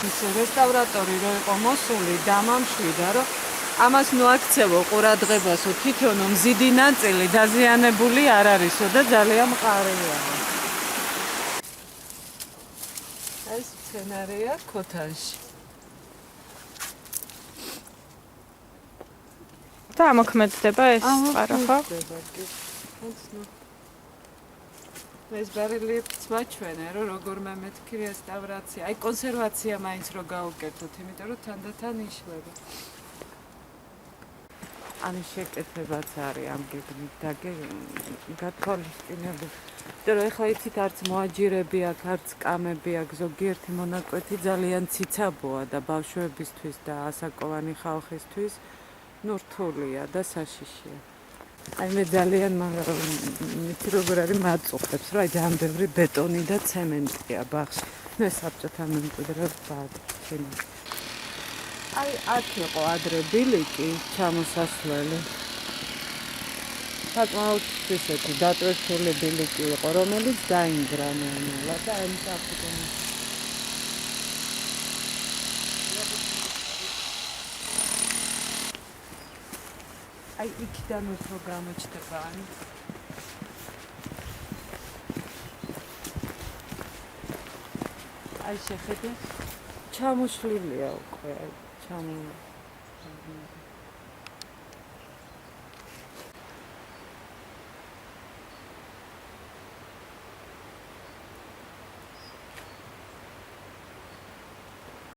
ის რესტავრატორი რო იყო მოსული, დამამშვიდა, რომ ამას ნუ აქცევო ყურადღებასო, თვითონ მზიდი ნაწილი დაზიანებული არ არისო და ძალიან მყარია. ეს სცენარია ქოთანში. და ამოქმედდება ეს წყარო, ხო? ეს ბარელიეფიც ვაჩვენე, რომ როგორმე მეთქი რესტავრაცია, აი კონსერვაცია მაინც რო გაუკეთოთ, იმიტომ რომ თანდათან იშლება. ანუ შეკეთებაც არის ამ გეგმით გათვალისწინებული. იმიტომ რომ ეხლა იცით არც მოაჯირები აქვს, არც კამები აქვს, ზოგიერთი მონაკვეთი ძალიან ციცაბოა და ბავშვებისთვის და ასაკოვანი ხალხისთვის ნუ რთულია და საშიშია. აი მე ძალიან მითი როგორ არის მაწუხებს, რომ აი ძალიან ბევრი ბეტონი და ცემენტია ბაღში. ნუ ეს საბჭოთა მემკვიდრეობა ჩემი. აი აქ იყო ადრე ბილიკი ჩამოსასვლელი. საკმაოდ ისეთი დატვირთული ბილიკი იყო, რომელიც დაინგრა ნელა და აი საფუძველი. აი იქიდან უფრო გამოჩნდება ani აი შეხედე ჩამოშლილია უკვე ჩამო